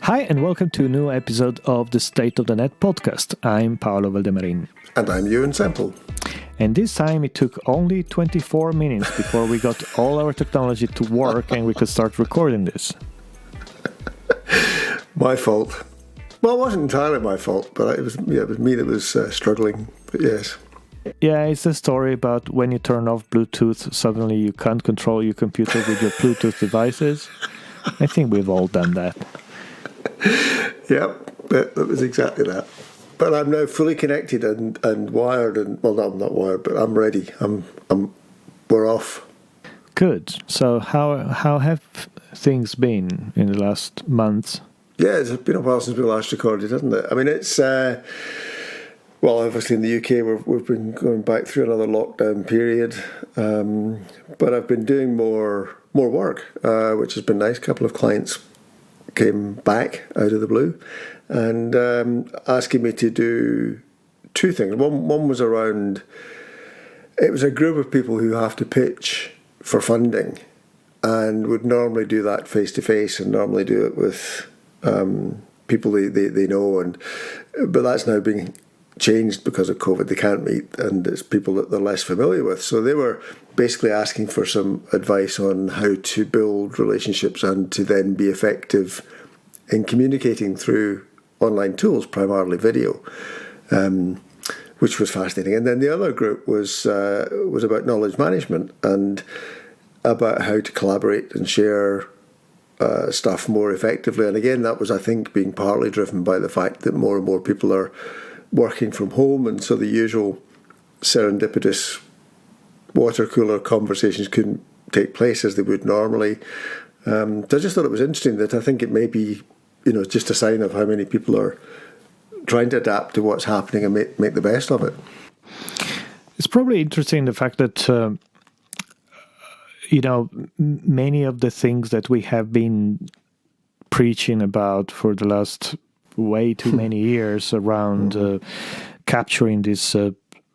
Hi and welcome to a new episode of the State of the Net podcast. I'm Paolo Valdemarin. And I'm Ewan Semple. And this time it took only 24 minutes before we got all our technology to work and we could start recording this. My fault. Well, it wasn't entirely my fault, but it was me that was struggling. But yes. Yeah, it's a story about when you turn off Bluetooth, suddenly you can't control your computer with your Bluetooth devices. I think we've all done that. Yep, that was exactly that. But I'm now fully connected and wired, and well, no, I'm not wired, but I'm ready. We're off. Good. So how have things been in the last months? Yeah, it's been a while since we last recorded, hasn't it? I mean, it's well, obviously in the UK we've been going back through another lockdown period, but I've been doing more work, which has been nice. A couple of clients came back out of the blue and asking me to do two things. One was around, it was a group of people who have to pitch for funding and would normally do that face-to-face and normally do it with people they know, but that's now being changed because of COVID. They can't meet, and it's people that they're less familiar with. So they were basically asking for some advice on how to build relationships and to then be effective in communicating through online tools, primarily video, which was fascinating. And then the other group was about knowledge management and about how to collaborate and share stuff more effectively. And again, that was, I think, being partly driven by the fact that more and more people are working from home, and so the usual serendipitous water cooler conversations couldn't take place as they would normally. So I just thought it was interesting that I think it may be, just a sign of how many people are trying to adapt to what's happening and make the best of it. It's probably interesting the fact that many of the things that we have been preaching about for the last way too many years around capturing this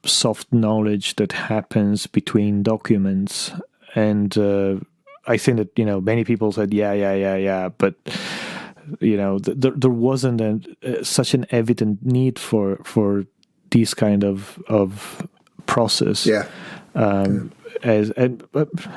soft knowledge that happens between documents. And I think that, many people said, yeah, but, there wasn't such an evident need for this kind of process. Yeah. I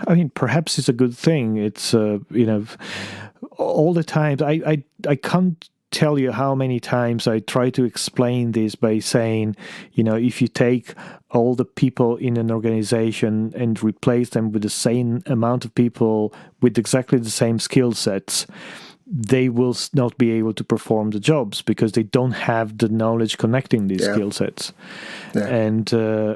mean, perhaps it's a good thing. It's, all the times, I can't tell you how many times I try to explain this by saying, if you take all the people in an organization and replace them with the same amount of people with exactly the same skill sets, they will not be able to perform the jobs because they don't have the knowledge connecting these skill sets. Yeah. And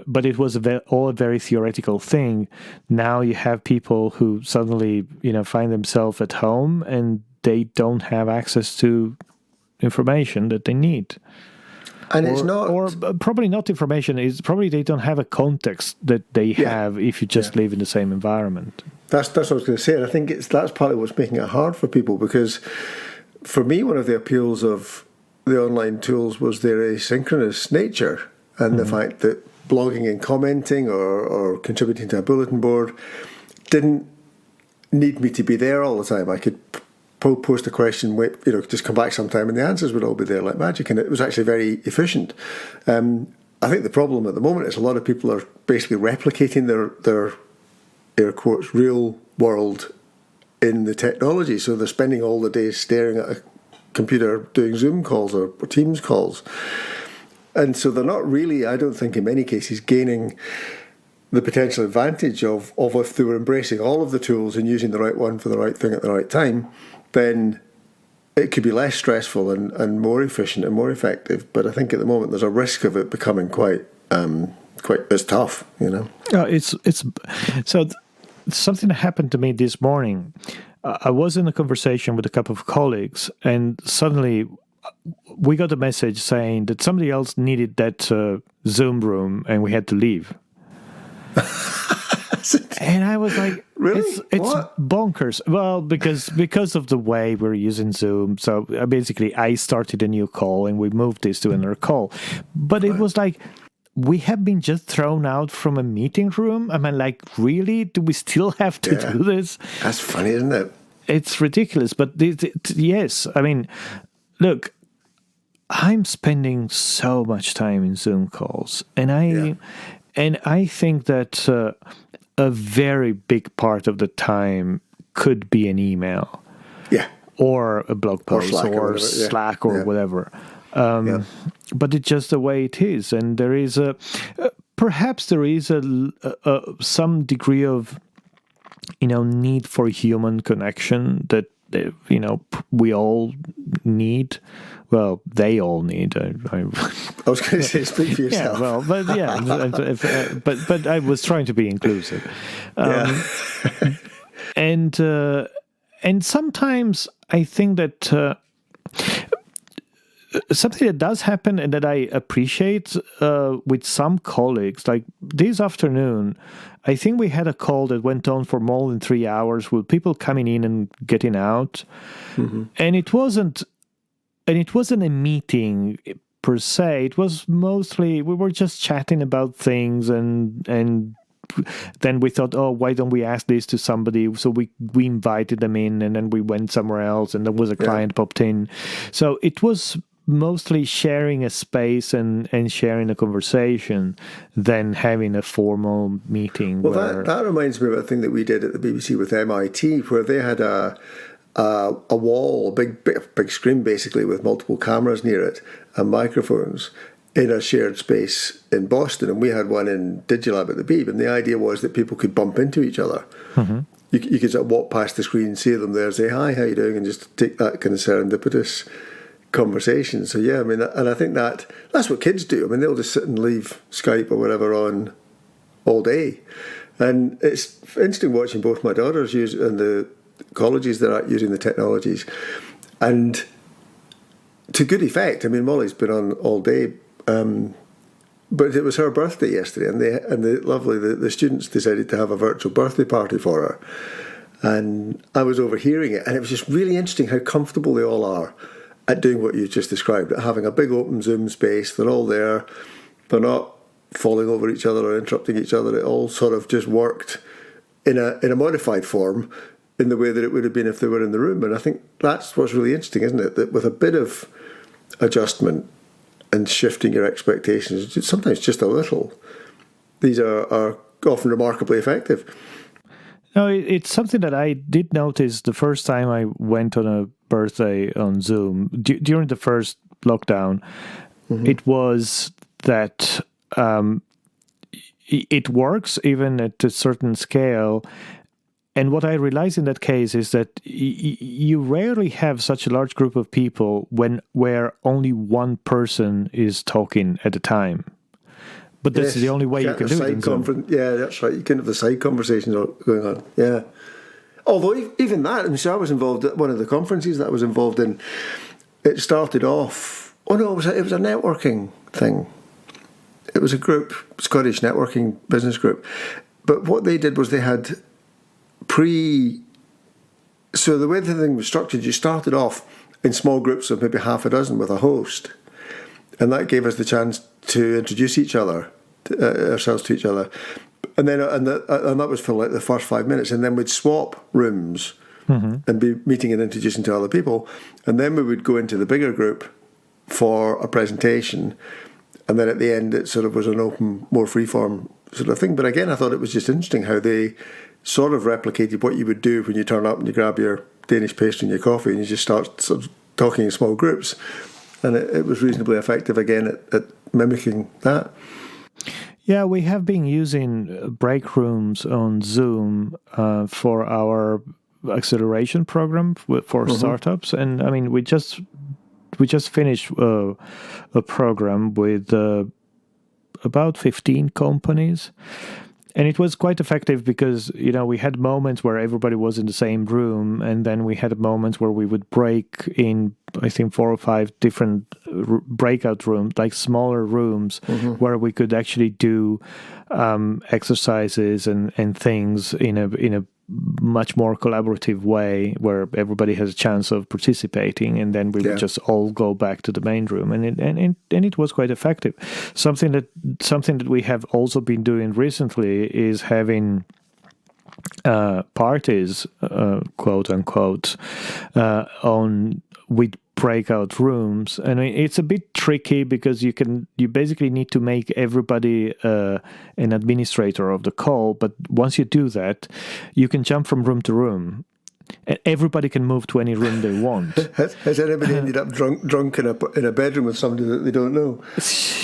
but it was all a very theoretical thing. Now you have people who suddenly find themselves at home and they don't have access to information that they need. And it's not, or probably not information. It's probably they don't have a context that they have if you just live in the same environment. That's what I was going to say, and I think that's partly what's making it hard for people, because for me, one of the appeals of the online tools was their asynchronous nature and the fact that blogging and commenting or contributing to a bulletin board didn't need me to be there all the time. I could post a question, wait, just come back sometime, and the answers would all be there like magic, and it was actually very efficient. I think the problem at the moment is a lot of people are basically replicating their air quotes real world in the technology, so they're spending all the day staring at a computer doing Zoom calls or Teams calls, and so they're not really, I don't think in many cases, gaining the potential advantage of if they were embracing all of the tools and using the right one for the right thing at the right time, then it could be less stressful and more efficient and more effective. But I think at the moment there's a risk of it becoming quite it's tough, It's so something that happened to me this morning. I was in a conversation with a couple of colleagues, and suddenly we got a message saying that somebody else needed that Zoom room, and we had to leave. And I was like, really? It's bonkers. Well, because of the way we're using Zoom. So basically, I started a new call and we moved this to another call. But it was like, we have been just thrown out from a meeting room. I mean, like, really? Do we still have to do this? That's funny, isn't it? It's ridiculous. But yes, I mean, look, I'm spending so much time in Zoom calls, and I think that a very big part of the time could be an email, or a blog post, or Slack, or whatever. But it's just the way it is, and there is perhaps there is some degree of need for human connection that we all need. Well, they all need. I was going to say, speak for yourself. Yeah, well, but I was trying to be inclusive. And sometimes I think that something that does happen and that I appreciate with some colleagues, like this afternoon, I think we had a call that went on for more than 3 hours with people coming in and getting out, and it wasn't a meeting per se. It was mostly we were just chatting about things, and then we thought, oh, why don't we ask this to somebody? So we invited them in, and then we went somewhere else, and there was a client popped in. So it was mostly sharing a space and sharing a conversation than having a formal meeting. Well, that reminds me of a thing that we did at the BBC with MIT, where they had a wall, a big screen basically, with multiple cameras near it and microphones in a shared space in Boston, and we had one in Digilab at the Beeb, and the idea was that people could bump into each other. You could sort of walk past the screen, see them there, say, hi, how you doing, and just take that kind of serendipitous conversation. So yeah, I mean, and I think that's what kids do. I mean, they'll just sit and leave Skype or whatever on all day, and it's interesting watching both my daughters use and the colleges that are using the technologies, and to good effect. I mean, Molly's been on all day, but it was her birthday yesterday, and the students decided to have a virtual birthday party for her, and I was overhearing it, and it was just really interesting how comfortable they all are at doing what you just described, at having a big open Zoom space. They're all there. They're not falling over each other or interrupting each other. It all sort of just worked in a modified form, in the way that it would have been if they were in the room. And I think that's what's really interesting, isn't it? That with a bit of adjustment and shifting your expectations, sometimes just a little, these are often remarkably effective. No, it's something that I did notice the first time I went on a birthday on Zoom during the first lockdown. It was that it works even at a certain scale. And what I realized in that case is that you rarely have such a large group of people where only one person is talking at a time. But that's the only way you can do it in Zoom. Yeah, that's right. You can have the side conversations going on. Yeah. Although even that, I mean, so I was involved at one of the conferences that I was involved in. It started off. Oh no, it was a networking thing. It was a group, Scottish networking business group. But what they did was they had So the way the thing was structured, you started off in small groups of maybe half a dozen with a host, and that gave us the chance to introduce ourselves to each other, and then and that was for like the first 5 minutes, and then we'd swap rooms and be meeting and introducing to other people, and then we would go into the bigger group for a presentation, and then at the end it sort of was an open, more freeform sort of thing. But again, I thought it was just interesting how they sort of replicated what you would do when you turn up and you grab your Danish pastry and your coffee and you just start sort of talking in small groups. And it was reasonably effective, again, at mimicking that. Yeah, we have been using break rooms on Zoom for our acceleration program for startups. And I mean, we just finished a program with about 15 companies. And it was quite effective because, we had moments where everybody was in the same room, and then we had moments where we would break in, I think, 4 or 5 different breakout rooms, like smaller rooms, where we could actually do exercises and things in a much more collaborative way, where everybody has a chance of participating, and then we would just all go back to the main room, and it was quite effective. Something that we have also been doing recently is having parties, quote unquote, with breakout rooms. And it's a bit tricky because you basically need to make everybody an administrator of the call. But once you do that, you can jump from room to room. And everybody can move to any room they want. Has anybody ended up drunk in a bedroom with somebody that they don't know?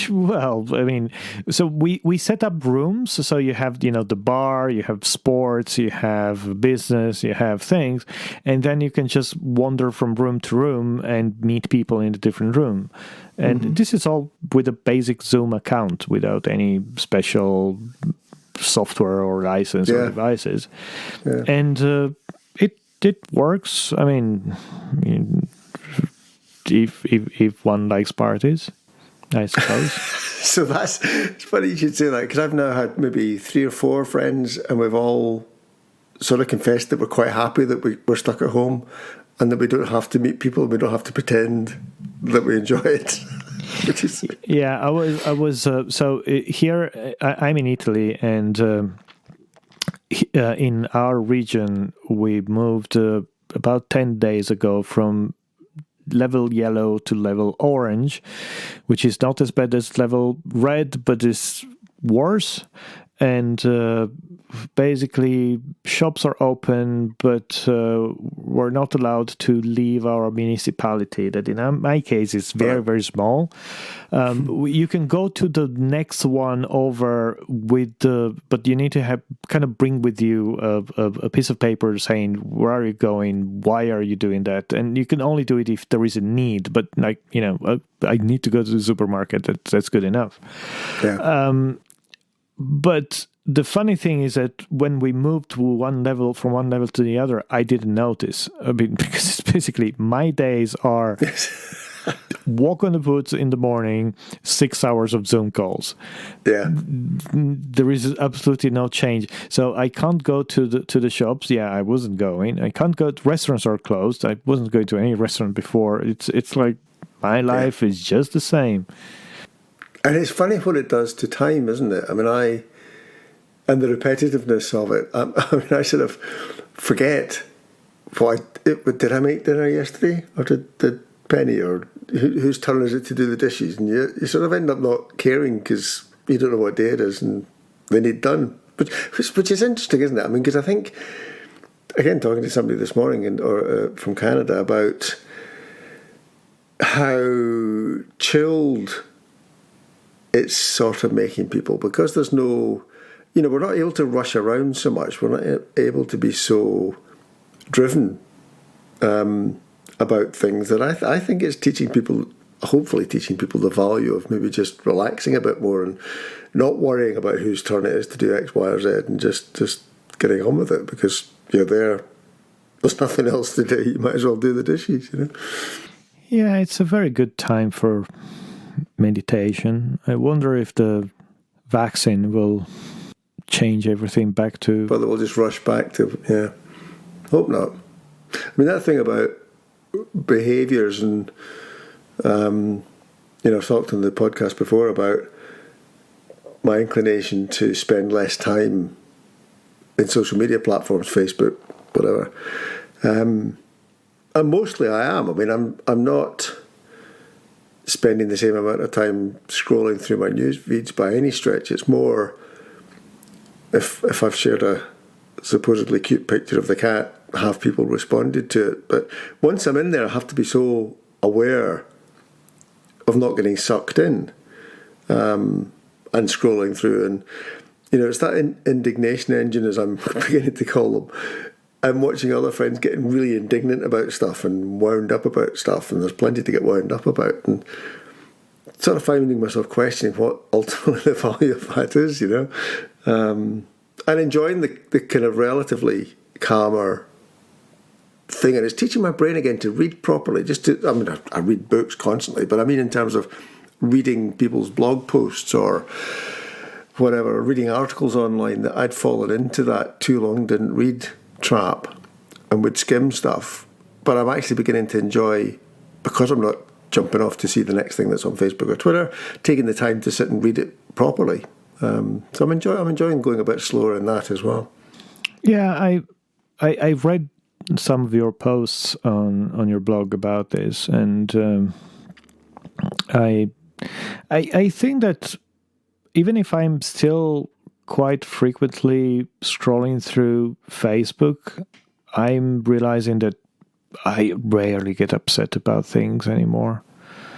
Well, I mean, so we set up rooms. So you have, the bar, you have sports, you have business, you have things. And then you can just wander from room to room and meet people in a different room. And this is all with a basic Zoom account without any special software or license or devices. Yeah. And it works. I mean, if one likes parties, I suppose. So it's funny you should say that, because I've now had maybe 3 or 4 friends, and we've all sort of confessed that we're quite happy that we're stuck at home, and that we don't have to meet people, we don't have to pretend that we enjoy it. Which is I was. So here I'm in Italy, and. In our region, we moved about 10 days ago from level yellow to level orange, which is not as bad as level red, but is worse. And basically, shops are open, but we're not allowed to leave our municipality. That in my case is very, very small. You can go to the next one over but you need to bring with you a piece of paper saying where are you going, why are you doing that, and you can only do it if there is a need. But I need to go to the supermarket. That's good enough. Yeah. But the funny thing is that when we moved to from one level to the other, I didn't notice. I mean, because it's basically my days are walk on the woods in the morning, 6 hours of Zoom calls. Yeah, there is absolutely no change. So I can't go to the shops. Yeah, I wasn't going. I can't go. Restaurants are closed. I wasn't going to any restaurant before. It's like my life is just the same. And it's funny what it does to time, isn't it? I mean, and the repetitiveness of it. I mean, I sort of forget did I make dinner yesterday, or did Penny, or whose turn is it to do the dishes? And you sort of end up not caring because you don't know what day it is and they need done. Which is interesting, isn't it? I mean, because I think, again, talking to somebody this morning from Canada about how chilled it's sort of making people, because there's no, we're not able to rush around so much. We're not able to be so driven about things that I think it's hopefully teaching people the value of maybe just relaxing a bit more and not worrying about whose turn it is to do X, Y, or Z, and just getting on with it, because you're there. There's nothing else to do. You might as well do the dishes, Yeah, it's a very good time for meditation. I wonder if the vaccine will change everything back to... But we'll just rush back to, hope not. I mean, that thing about behaviours and, I've talked on the podcast before about my inclination to spend less time in social media platforms, Facebook, whatever. And mostly I am. I mean, I'm not spending the same amount of time scrolling through my news feeds by any stretch. It's more if I've shared a supposedly cute picture of the cat, have people responded to it. But once I'm in there, I have to be so aware of not getting sucked in and scrolling through. And, it's that indignation engine, as I'm beginning to call them. I'm watching other friends getting really indignant about stuff and wound up about stuff, and there's plenty to get wound up about, and sort of finding myself questioning what ultimately the value of that is, and enjoying the kind of relatively calmer thing. And it's teaching my brain again to read properly. I read books constantly, but I mean in terms of reading people's blog posts or whatever, reading articles online, that I'd fallen into that too long didn't read trap and would skim stuff. But I'm actually beginning to enjoy, because I'm not jumping off to see the next thing that's on Facebook or Twitter, taking the time to sit and read it properly. So I'm enjoying going a bit slower in that as well. Yeah, I read some of your posts on your blog about this, and I think that even if I'm still quite frequently scrolling through Facebook, I'm realizing that I rarely get upset about things anymore.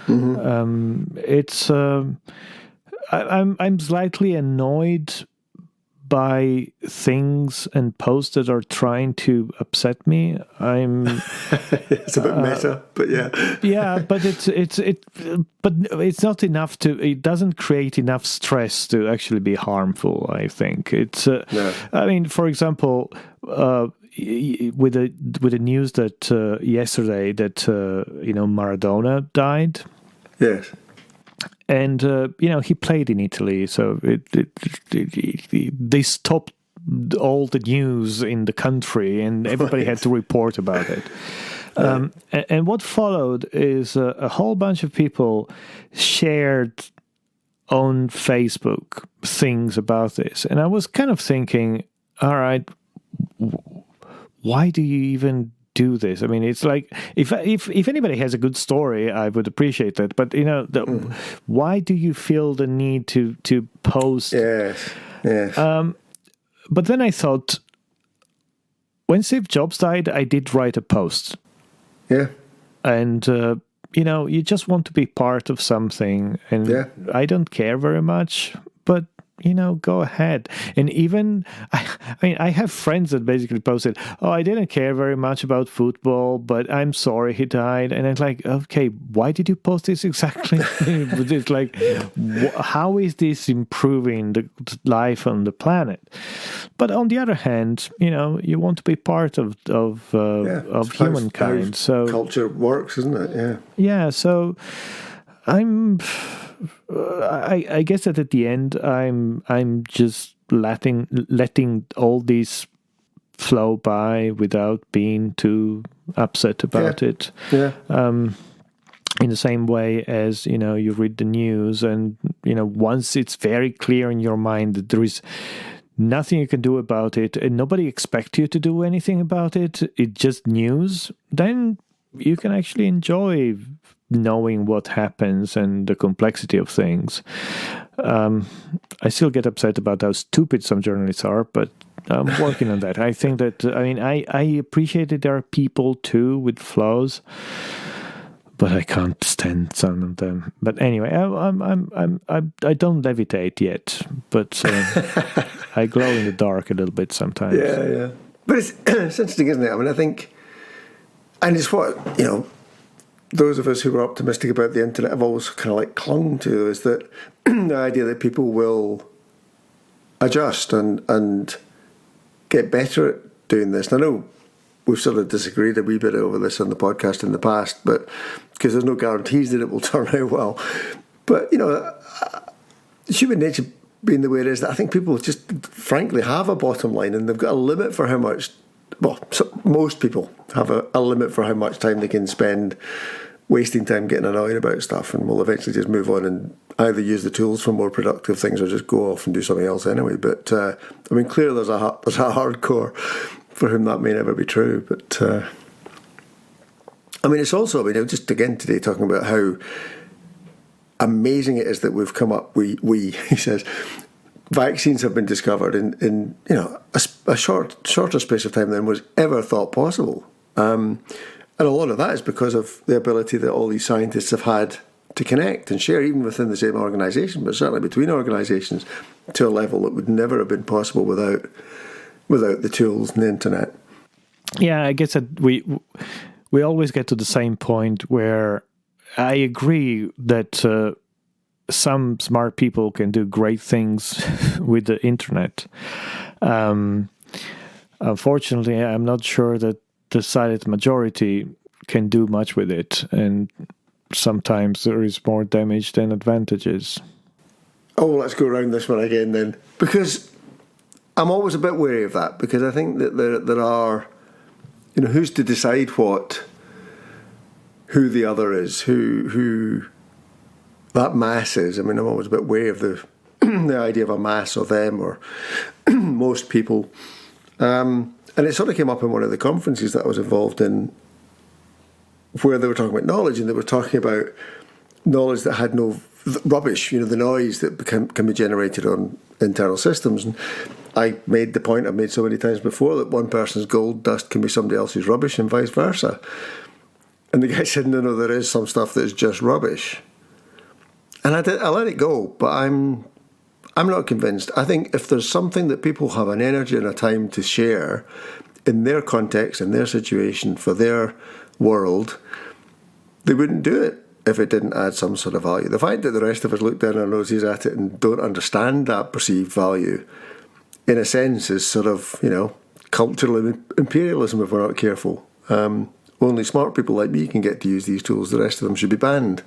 It's I'm slightly annoyed by things and posts that are trying to upset me. It's a bit meta, but yeah. Yeah, but but it's not enough to. It doesn't create enough stress to actually be harmful. I think it's. No. I mean, for example, with the news that yesterday that Maradona died. Yes. And he played in Italy, so they stopped all the news in the country, and everybody had to report about it. And what followed is a whole bunch of people shared on Facebook things about this, and I was kind of thinking, all right, why do you even do this? I mean, it's like if anybody has a good story, I would appreciate that. But why do you feel the need to post? Yes. But then I thought, when Steve Jobs died, I did write a post. Yeah. And you just want to be part of something, and I don't care very much, but go ahead. And even, I have friends that basically posted, oh, I didn't care very much about football, but I'm sorry he died. And it's like, okay, why did you post this exactly? It's like, how is this improving the life on the planet? But on the other hand, you want to be part of humankind. So culture works, isn't it? Yeah. Yeah. So I guess that at the end, I'm just letting all these flow by without being too upset about it. Yeah. In the same way as you read the news, and once it's very clear in your mind that there is nothing you can do about it, and nobody expects you to do anything about it, it's just news, then you can actually enjoy knowing what happens and the complexity of things. I still get upset about how stupid some journalists are, but I'm working on that. I think that, I appreciate that there are people too with flaws, but I can't stand some of them. But anyway, I don't levitate yet, but I glow in the dark a little bit sometimes. Yeah. But it's interesting, isn't it? I mean, I think, and it's what, those of us who were optimistic about the internet have always kind of like clung to, is that the idea that people will adjust and get better at doing this. And I know we've sort of disagreed a wee bit over this on the podcast in the past, but because there's no guarantees that it will turn out well. But, human nature being the way it is, that I think people just frankly have a bottom line, and they've got a limit for how much. Well, most people have a limit for how much time they can spend wasting time getting annoyed about stuff, and will eventually just move on and either use the tools for more productive things or just go off and do something else anyway. But clearly there's a hardcore for whom that may never be true. But it's also, just again today talking about how amazing it is that we've come up. He says, vaccines have been discovered in a shorter space of time than was ever thought possible. And a lot of that is because of the ability that all these scientists have had to connect and share, even within the same organisation, but certainly between organisations, to a level that would never have been possible without the tools and the internet. Yeah, I guess that we always get to the same point where I agree that some smart people can do great things with the internet. Unfortunately, I'm not sure that the silent majority can do much with it, and sometimes there is more damage than advantages. Oh, let's go around this one again then, because I'm always a bit wary of that, because I think that there are, who's to decide who the other is, who that mass is. I'm always a bit wary of the idea of a mass or them or most people. And And it sort of came up in one of the conferences that I was involved in, where they were talking about knowledge, and they were talking about knowledge that had no rubbish, the noise that can be generated on internal systems. And I made the point I've made so many times before, that one person's gold dust can be somebody else's rubbish and vice versa. And the guy said, no, there is some stuff that's just rubbish. And I let it go, but I'm not convinced. I think if there's something that people have an energy and a time to share in their context, in their situation, for their world, they wouldn't do it if it didn't add some sort of value. The fact that the rest of us look down our noses at it and don't understand that perceived value, in a sense, is sort of, cultural imperialism if we're not careful. Only smart people like me can get to use these tools. The rest of them should be banned.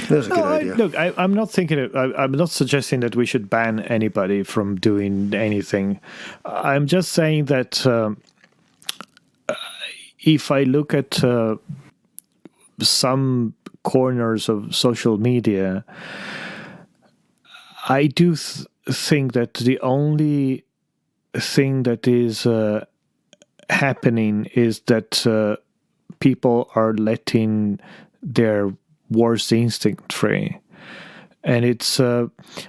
That's a good idea. I'm not thinking. I'm not suggesting that we should ban anybody from doing anything. I'm just saying that if I look at some corners of social media, I do think that the only thing that is happening is that people are letting their worst instinct free. And it's,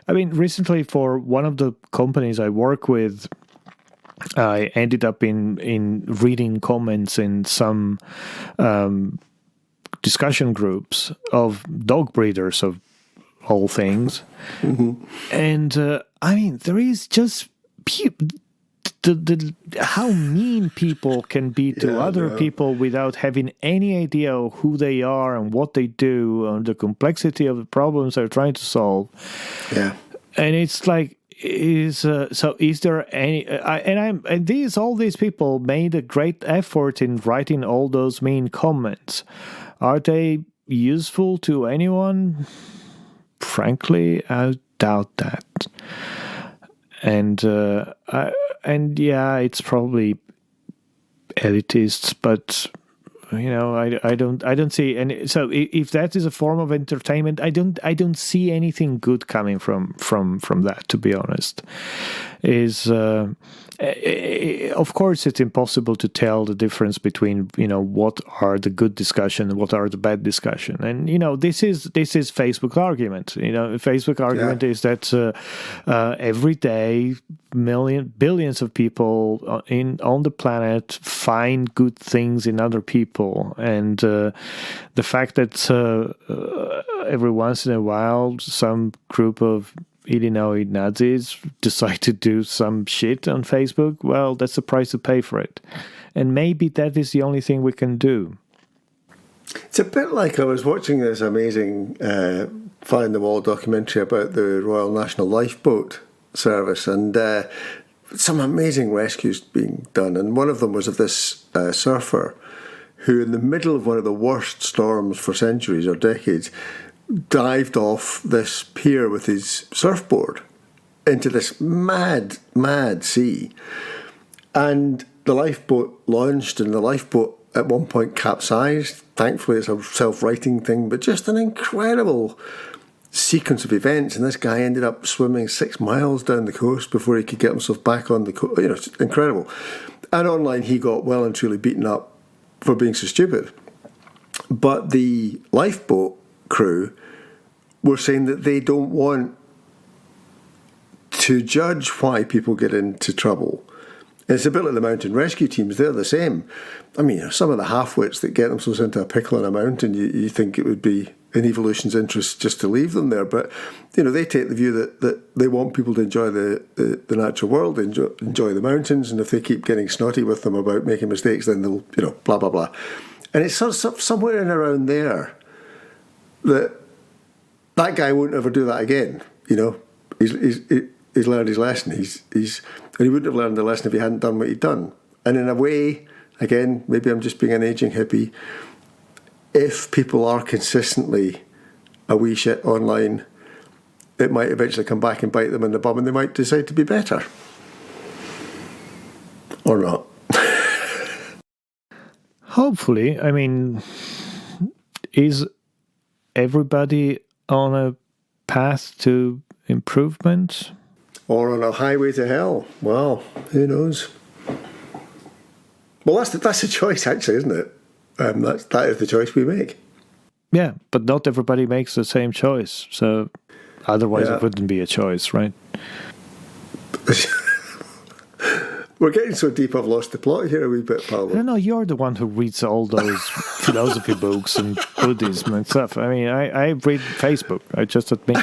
recently for one of the companies I work with, I ended up in reading comments in some discussion groups of dog breeders of all things. Mm-hmm. And there is just how mean people can be to other people without having any idea of who they are and what they do and the complexity of the problems they're trying to solve. Yeah. And it's like, is there any all these people made a great effort in writing all those mean comments. Are they useful to anyone? Frankly, I doubt that. And it's probably elitist, but I don't see. And so if that is a form of entertainment, I don't see anything good coming from that. To be honest, of course it's impossible to tell the difference between what are the good discussion and what are the bad discussion. And this is Facebook argument. Facebook argument is that every day billions of people on the planet find good things in other people, and the fact that every once in a while some group of Illinois Nazis decide to do some shit on Facebook, well, that's the price to pay for it. And maybe that is the only thing we can do. It's a bit like I was watching this amazing fly in the wall documentary about the Royal National Lifeboat Service, and some amazing rescues being done. And one of them was of this surfer who, in the middle of one of the worst storms for centuries or decades, dived off this pier with his surfboard into this mad sea. And the lifeboat launched, and the lifeboat at one point capsized. Thankfully, it's a self-righting thing, but just an incredible sequence of events. And this guy ended up swimming 6 miles down the coast before he could get himself back on the coast. It's incredible. And online, he got well and truly beaten up for being so stupid. But the lifeboat crew were saying that they don't want to judge why people get into trouble. And it's a bit like the mountain rescue teams. They're the same. Some of the half-wits that get themselves into a pickle on a mountain, you think it would be in evolution's interest just to leave them there. But, they take the view that they want people to enjoy the natural world, enjoy the mountains, and if they keep getting snotty with them about making mistakes, then they'll, blah, blah, blah. And it's sort of somewhere in around there that guy won't ever do that again. He's learned his lesson. And he wouldn't have learned the lesson if he hadn't done what he'd done. And in a way, again, maybe I'm just being an aging hippie, if people are consistently a wee shit online, it might eventually come back and bite them in the bum, and they might decide to be better. Or not. Hopefully. Is everybody on a path to improvement? Or on a highway to hell? Well, who knows? Well, that's the choice, actually, isn't it? That is the choice we make. Yeah, but not everybody makes the same choice. So otherwise it wouldn't be a choice, right? We're getting so deep I've lost the plot here a wee bit, Paolo. No, you're the one who reads all those philosophy books and Buddhism and stuff. I mean, I read Facebook. I just admit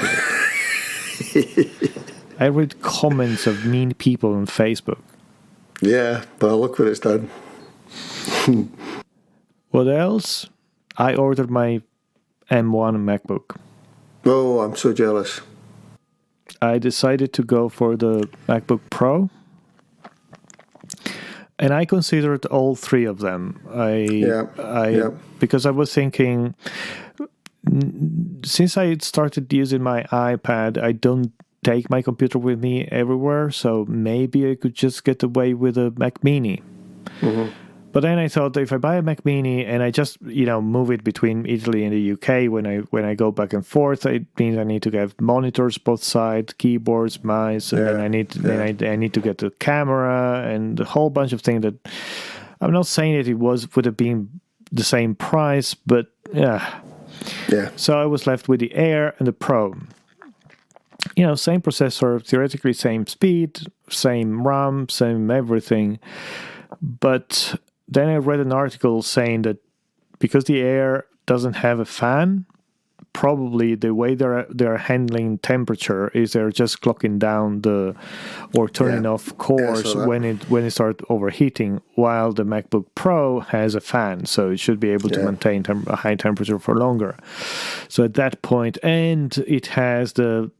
it. I read comments of mean people on Facebook. Yeah, well, look what it's done. What else? I ordered my M1 MacBook. Oh, I'm so jealous. I decided to go for the MacBook Pro. And I considered all three of them. Because I was thinking, since I started using my iPad, I don't take my computer with me everywhere, so maybe I could just get away with a Mac Mini. Mm-hmm. But then I thought, if I buy a Mac Mini and I just move it between Italy and the UK when I go back and forth, it means I need to have monitors both sides, keyboards, mice, and then I need to get the camera and a whole bunch of things that I'm not saying that would have been the same price, but yeah. So I was left with the Air and the Pro. Same processor, theoretically same speed, same RAM, same everything, but then I read an article saying that because the Air doesn't have a fan, probably the way they're handling temperature is they're just clocking down or turning off cores when it starts overheating, while the MacBook Pro has a fan, so it should be able to maintain a high temperature for longer. So at that point, and it has the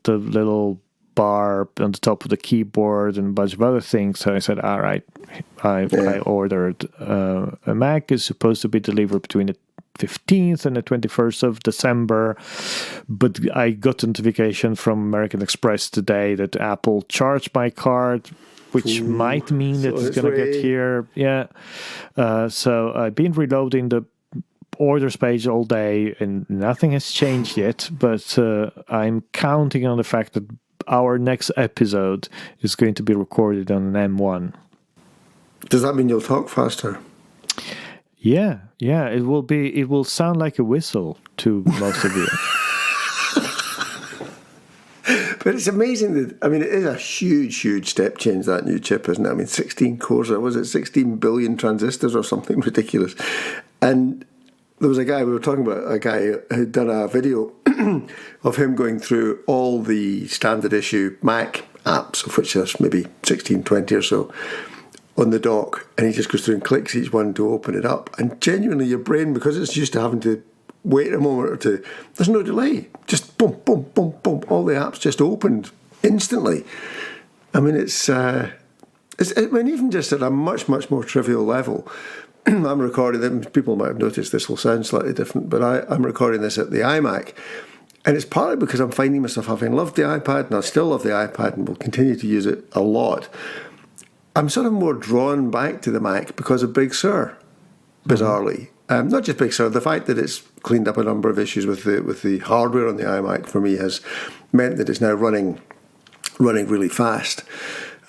little bar on the top of the keyboard and a bunch of other things. So I said, all right, I ordered a Mac. It's supposed to be delivered between the 15th and the 21st of December, but I got notification from American Express today that Apple charged my card, which might mean that it's going to get here. So I've been reloading the orders page all day and nothing has changed yet, but I'm counting on the fact that our next episode is going to be recorded on an M1. Does that mean you'll talk faster? Yeah, it will be. It will sound like a whistle to most of you. But it's amazing that, it is a huge step change, that new chip, isn't it? 16 cores, or was it 16 billion transistors or something ridiculous? And there was we were talking about a guy who'd done a video of him going through all the standard issue Mac apps, of which there's maybe 16, 20 or so, on the dock, and he just goes through and clicks each one to open it up. And genuinely, your brain, because it's used to having to wait a moment or two, there's no delay. Just boom, boom, boom, boom. All the apps just opened instantly. It's even just at a much, much more trivial level. I'm recording them. People might have noticed this will sound slightly different, but I'm recording this at the iMac. And it's partly because I'm finding myself, having loved the iPad, and I still love the iPad and will continue to use it a lot, I'm sort of more drawn back to the Mac because of Big Sur, bizarrely. Not just Big Sur, the fact that it's cleaned up a number of issues with the hardware on the iMac for me has meant that it's now running really fast.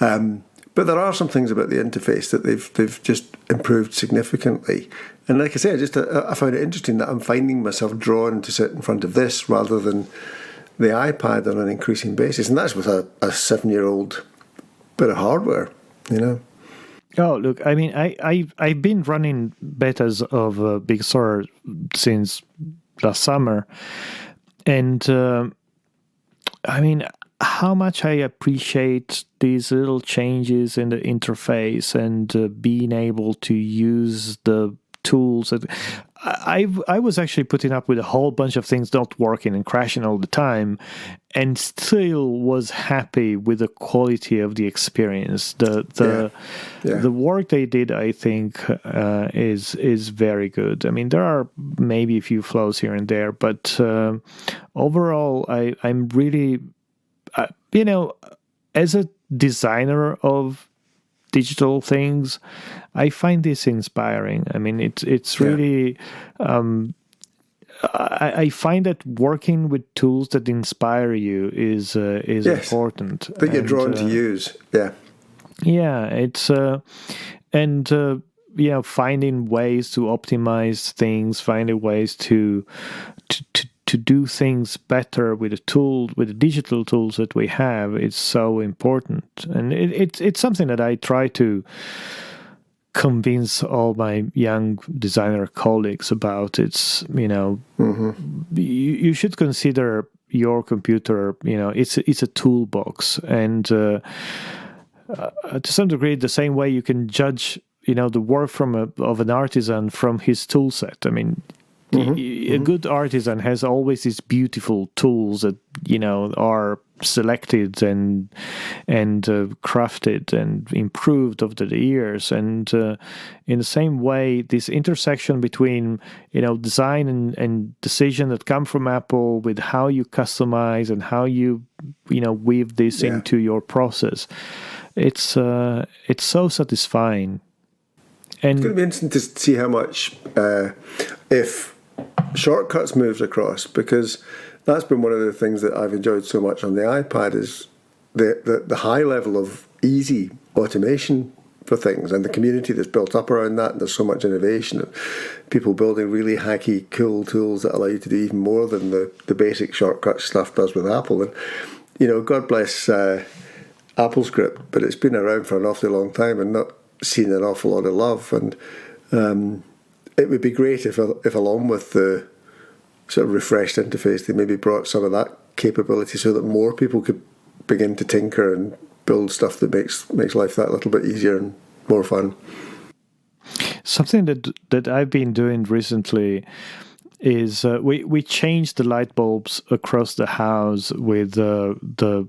But there are some things about the interface that they've just improved significantly. And like I say, I found it interesting that I'm finding myself drawn to sit in front of this rather than the iPad on an increasing basis. And that's with a 7-year-old bit of hardware, Oh, look, I've been running betas of Big Sur since last summer. And, how much I appreciate these little changes in the interface and being able to use the tools. I was actually putting up with a whole bunch of things not working and crashing all the time, and still was happy with the quality of the experience. The work they did, I think, is very good. There are maybe a few flaws here and there, but overall, I'm really, as a designer of digital things, I find this inspiring. It's really. I find that working with tools that inspire you is important. That you're drawn to use. Yeah. Yeah, it's and finding ways to optimize things, finding ways to do things better with the digital tools that we have is so important. And it's something that I try to convince all my young designer colleagues about. It's, you should consider your computer, it's a toolbox. And to some degree, the same way you can judge, the work of an artisan from his tool set. I mean, a good artisan has always these beautiful tools that are selected and crafted and improved over the years. And in the same way, this intersection between design and decision that come from Apple with how you customize and how you weave this into your process, it's so satisfying. And it's going to be interesting to see how much if shortcuts moves across, because that's been one of the things that I've enjoyed so much on the iPad is the high level of easy automation for things and the community that's built up around that. And there's so much innovation and people building really hacky, cool tools that allow you to do even more than the basic shortcut stuff does with Apple. And, God bless AppleScript, but it's been around for an awfully long time and not seen an awful lot of love. And it would be great if along with the sort of refreshed interface, they maybe brought some of that capability so that more people could begin to tinker and build stuff that makes life that little bit easier and more fun. Something that I've been doing recently is we changed the light bulbs across the house with the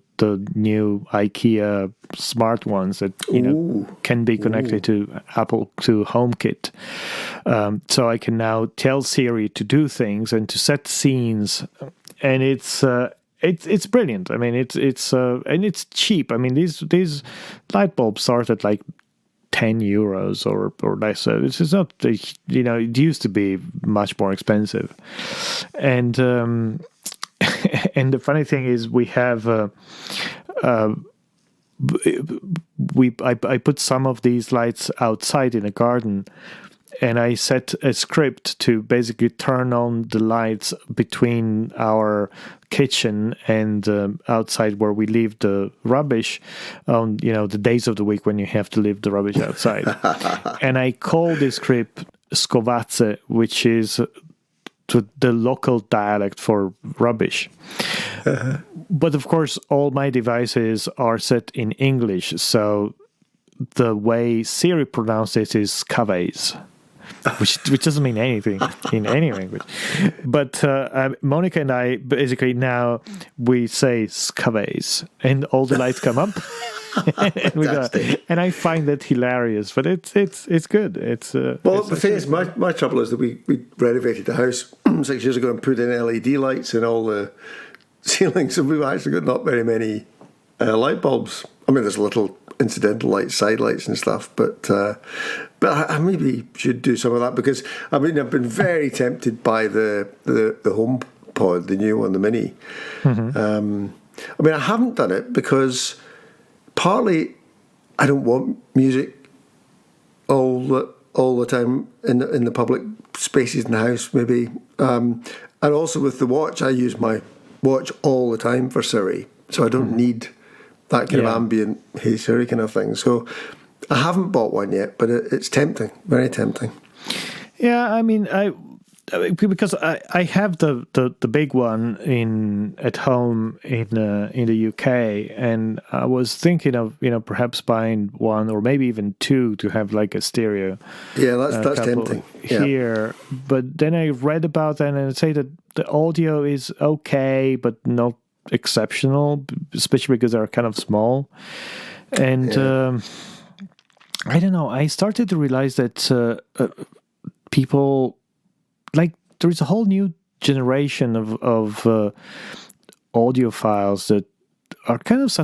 new Ikea smart ones that can be connected to Apple to HomeKit. So I can now tell Siri to do things and to set scenes, and it's brilliant. I mean, it's and it's cheap. I mean, these light bulbs start at like €10 or less. So it's not, it used to be much more expensive. And and the funny thing is we have I put some of these lights outside in a garden, and I set a script to basically turn on the lights between our kitchen and outside where we leave the rubbish on, the days of the week when you have to leave the rubbish outside. And I call this script Scovazze, which is the local dialect for rubbish. But of course, all my devices are set in English, so the way Siri pronounces it is Scaves. Which doesn't mean anything in any language. But Monica and I, basically now, we say Scaves, and all the lights come up. And I find that hilarious, but it's good. The thing is, my trouble is that we renovated the house 6 years ago and put in LED lights in all the ceilings, and we've actually got not very many light bulbs. I mean, there's little incidental lights, side lights and stuff, but I maybe should do some of that, because I've been very tempted by the HomePod, the new one, the Mini. I haven't done it because partly I don't want music all the time in the public spaces in the house, maybe, and also with the watch, I use my watch all the time for Siri, so I don't need that kind of ambient "Hey Siri" kind of thing. So I haven't bought one yet, but it's tempting, very tempting. Yeah, I mean, because I have the big one at home in the UK, and I was thinking of perhaps buying one or maybe even two to have like a stereo. Yeah, that's tempting here. But then I read about that, and it say that the audio is okay, but not exceptional, especially because they're kind of small. And I don't know, I started to realize that people, like, there is a whole new generation of audiophiles that are kind of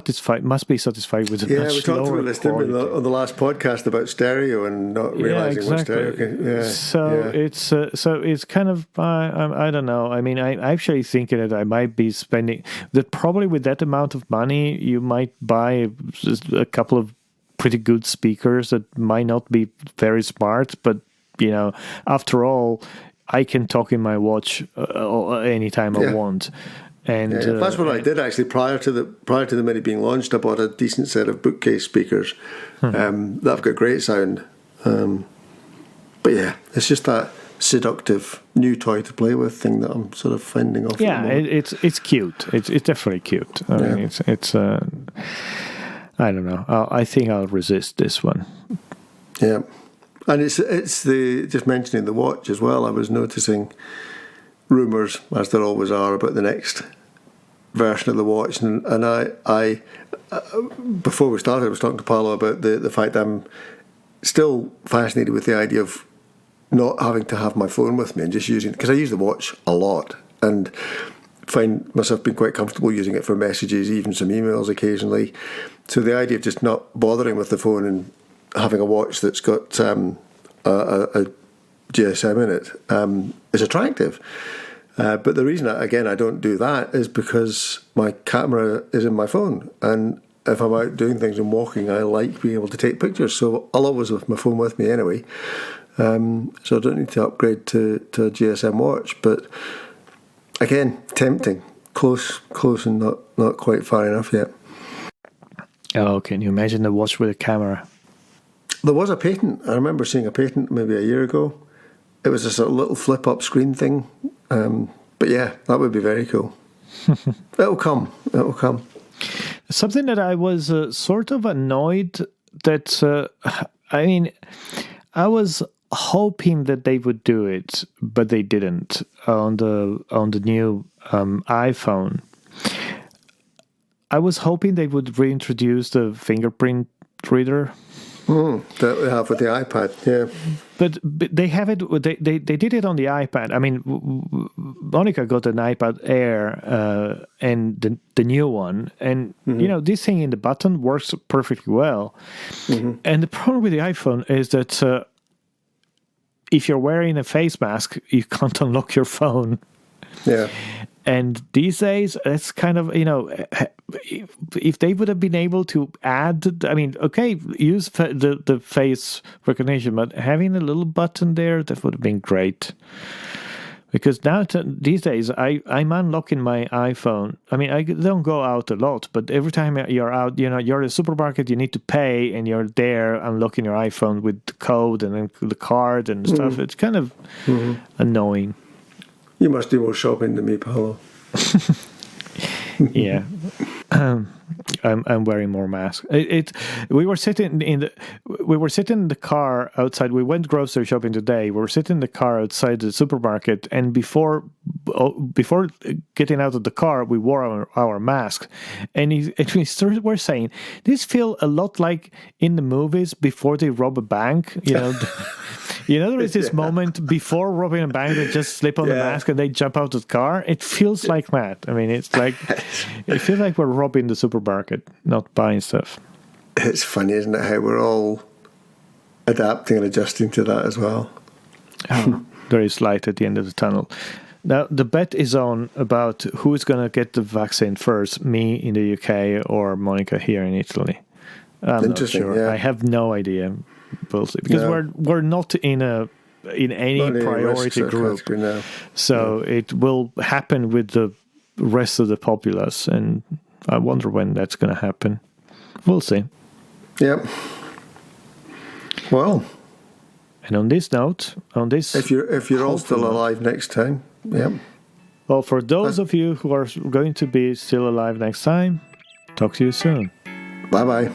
must be satisfied with a much we talked lower about this, didn't we, on the last podcast about stereo and not realizing what stereo can. So it's kind of I don't know. I mean, I'm actually thinking that I might be spending that, probably with that amount of money, you might buy a couple of pretty good speakers that might not be very smart, but after all, I can talk in my watch anytime I want. And that's what I did actually prior to the Mini being launched. I bought a decent set of bookcase speakers that have got great sound. But yeah, it's just that seductive new toy to play with thing that I'm sort of finding off. Yeah, it's cute. It's definitely cute. I mean, it's I don't know. I think I'll resist this one. Yeah, and it's the just mentioning the watch as well. I was noticing rumours, as there always are, about the next version of the watch, and I before we started, I was talking to Paolo about the fact that I'm still fascinated with the idea of not having to have my phone with me and just using, because I use the watch a lot and find myself being quite comfortable using it for messages, even some emails occasionally. So the idea of just not bothering with the phone and having a watch that's got a GSM in it is attractive. But the reason, again, I don't do that is because my camera is in my phone. And if I'm out doing things and walking, I like being able to take pictures. So I'll always have my phone with me anyway. So I don't need to upgrade to a GSM watch. But again, tempting. Close and not quite far enough yet. Oh, can you imagine the watch with a camera? There was a patent. I remember seeing a patent maybe a year ago. It was a sort of little flip-up screen thing. But yeah, that would be very cool. It'll come. Something that I was sort of annoyed that, I was hoping that they would do it, but they didn't on the new iPhone. I was hoping they would reintroduce the fingerprint reader. That we have with the iPad, yeah. But they have it. They did it on the iPad. I mean, Monica got an iPad Air and the new one, and this thing in the button works perfectly well. And the problem with the iPhone is that if you're wearing a face mask, you can't unlock your phone. Yeah. And these days, it's kind of, if they would have been able to add, use the face recognition, but having a little button there, that would have been great. Because now, these days, I'm unlocking my iPhone. I mean, I don't go out a lot, but every time you're out, you're at a supermarket, you need to pay, and you're there unlocking your iPhone with the code and then the card and stuff. It's kind of annoying. You must do more shopping than me, Paolo. Yeah, I'm wearing more masks. We were sitting in the car outside. We went grocery shopping today. We were sitting in the car outside the supermarket, and before getting out of the car, we wore our mask. And we were saying, this feels a lot like in the movies before they rob a bank. There is this moment before robbing a bank, they just slip on the mask and they jump out of the car. It feels like that. I mean, it feels like we're robbing the supermarket, not buying stuff. It's funny, isn't it, how we're all adapting and adjusting to that as well. There is light at the end of the tunnel. Now, the bet is on about who's going to get the vaccine first, me in the UK or Monica here in Italy. I'm not sure. Yeah. I have no idea. Because we're not in any priority group, so it will happen with the rest of the populace, and I wonder when that's going to happen. We'll see. Yep. Well, and on this note, if you're all still alive next time, yep. Well, for those of you who are going to be still alive next time, talk to you soon. Bye bye.